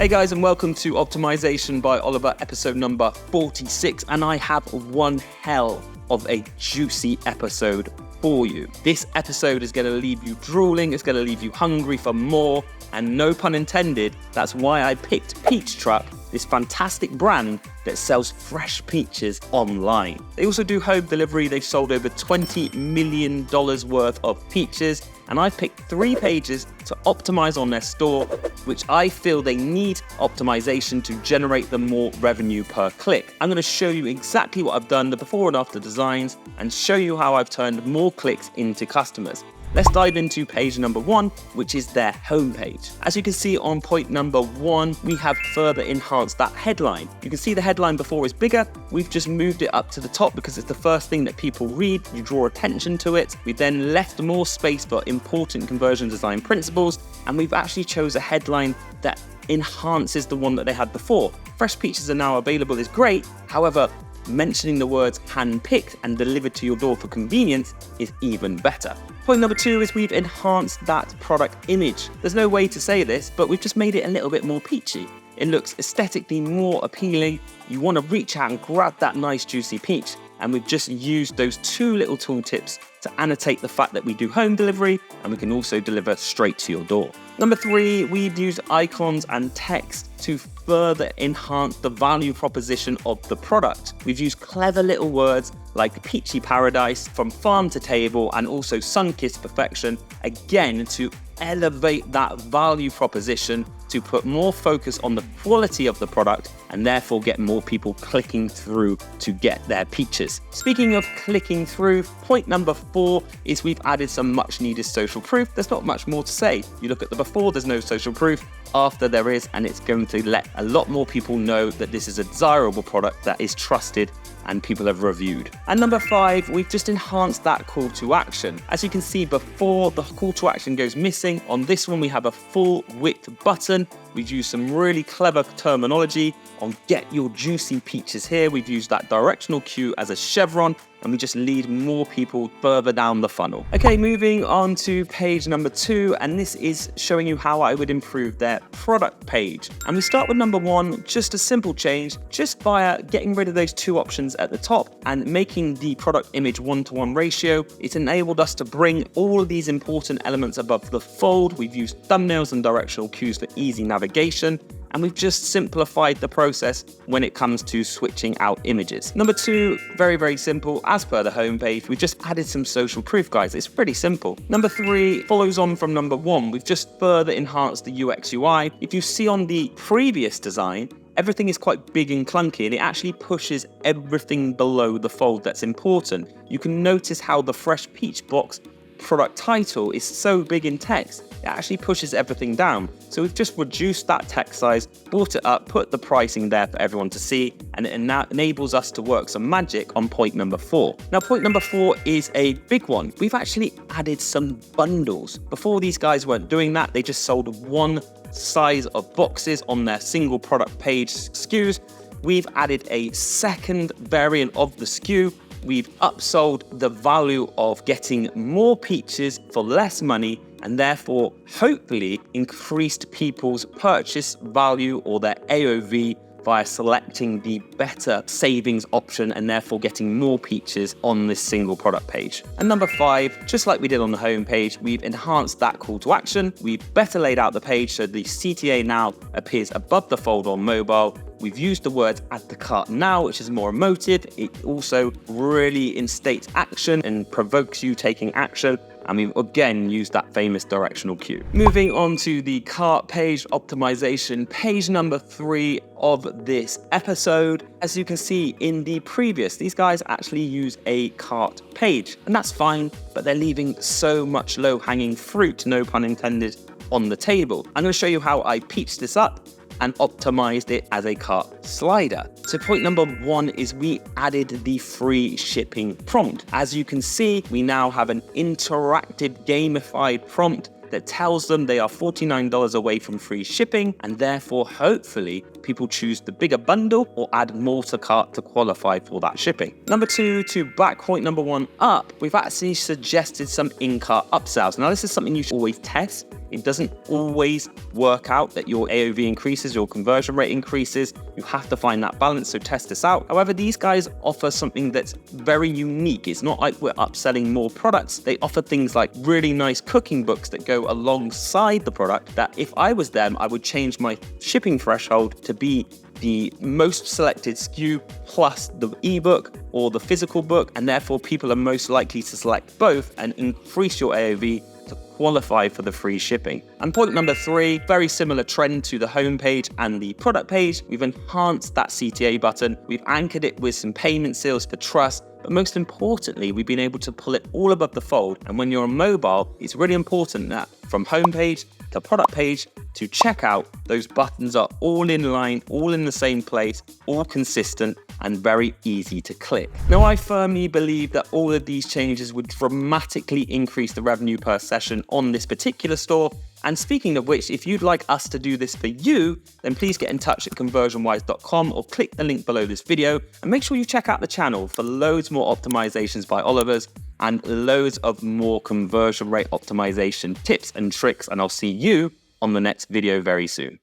Hey guys, and welcome to Optimization by Oliver, episode number 46. And I have one hell of a juicy episode for you. This episode is going to leave you drooling, it's going to leave you hungry for more, and no pun intended, that's why I picked Peach Truck, this fantastic brand that sells fresh peaches online. They also do home delivery. They've sold over $20 million worth of peaches, and I've picked 3 pages to optimize on their store, which I feel they need optimization to generate them more revenue per click. I'm going to show you exactly what I've done, the before and after designs, and show you how I've turned more clicks into customers. Let's dive into page number 1, which is their homepage. As you can see on point number 1, we have further enhanced that headline. You can see the headline before is bigger. We've just moved it up to the top because it's the first thing that people read. You draw attention to it. We then left more space for important conversion design principles, and we've actually chose a headline that enhances the one that they had before. Fresh peaches are now available is great. However, mentioning the words hand-picked and delivered to your door for convenience is even better. Point number 2 is we've enhanced that product image. There's no way to say this, but we've just made it a little bit more peachy. It looks aesthetically more appealing. You want to reach out and grab that nice juicy peach, and we've just used those 2 little tooltips to annotate the fact that we do home delivery and we can also deliver straight to your door. Number 3, we've used icons and text to further enhance the value proposition of the product. We've used clever little words like peachy paradise, from farm to table, and also sun-kissed perfection, again to elevate that value proposition, to put more focus on the quality of the product and therefore get more people clicking through to get their peaches. Speaking of clicking through, point number 4 is we've added some much needed social proof. There's not much more to say. You look at the before, there's no social proof. After, there is, and it's going to let a lot more people know that this is a desirable product that is trusted and people have reviewed. And number 5, we've just enhanced that call to action. As you can see before, the call to action goes missing. On this one, we have a full width button. We've used some really clever terminology on get your juicy peaches here. We've used that directional cue as a chevron, and we just lead more people further down the funnel. Okay, moving on to page number 2, and this is showing you how I would improve their product page. And we start with number 1, just a simple change, just via getting rid of those 2 options at the top and making the product image 1-to-1 ratio. It's enabled us to bring all of these important elements above the fold. We've used thumbnails and directional cues for easy navigation, and we've just simplified the process when it comes to switching out images. Number 2, very, very simple. As per the homepage, we've just added some social proof, guys. It's pretty simple. Number 3 follows on from number 1. We've just further enhanced the UX UI. If you see on the previous design, everything is quite big and clunky, and it actually pushes everything below the fold that's important. You can notice how the Fresh Peach box product title is so big in text, it actually pushes everything down. So we've just reduced that text size, brought it up, put the pricing there for everyone to see, and it now enables us to work some magic on point number 4. Now, point number 4 is a big one. We've actually added some bundles. Before, these guys weren't doing that. They just sold one size of boxes on their single product page SKUs. We've added a second variant of the SKU. We've upsold the value of getting more peaches for less money, and therefore hopefully increased people's purchase value or their AOV via selecting the better savings option and therefore getting more peaches on this single product page. And number 5, just like we did on the home page, we've enhanced that call to action. We've better laid out the page so the CTA now appears above the fold on mobile. We've used the word add to cart now, which is more emotive. It also really instates action and provokes you taking action. And we've again used that famous directional cue. Moving on to the cart page optimization, page number 3 of this episode. As you can see in the previous, these guys actually use a cart page, and that's fine, but they're leaving so much low-hanging fruit, no pun intended, on the table. I'm going to show you how I peached this up and optimized it as a cart slider. So point number 1 is we added the free shipping prompt. As you can see, we now have an interactive gamified prompt that tells them they are $49 away from free shipping, and therefore hopefully people choose the bigger bundle or add more to cart to qualify for that shipping. Number 2, to back point number 1 up, we've actually suggested some in-cart upsells. Now this is something you should always test. It doesn't always work out that your AOV increases, your conversion rate increases. You have to find that balance, so test this out. However, these guys offer something that's very unique. It's not like we're upselling more products. They offer things like really nice cooking books that go alongside the product, that if I was them, I would change my shipping threshold to be the most selected SKU plus the ebook or the physical book, and therefore people are most likely to select both and increase your AOV to qualify for the free shipping. And point number 3, very similar trend to the homepage and the product page. We've enhanced that CTA button. We've anchored it with some payment seals for trust. But most importantly, we've been able to pull it all above the fold. And when you're on mobile, it's really important that from homepage to product page to checkout, those buttons are all in line, all in the same place, all consistent, and very easy to click. Now, I firmly believe that all of these changes would dramatically increase the revenue per session on this particular store. And speaking of which, if you'd like us to do this for you, then please get in touch at ConversionWise.com or click the link below this video, and make sure you check out the channel for loads more optimizations by Oliver's and loads of more conversion rate optimization tips and tricks. And I'll see you on the next video very soon.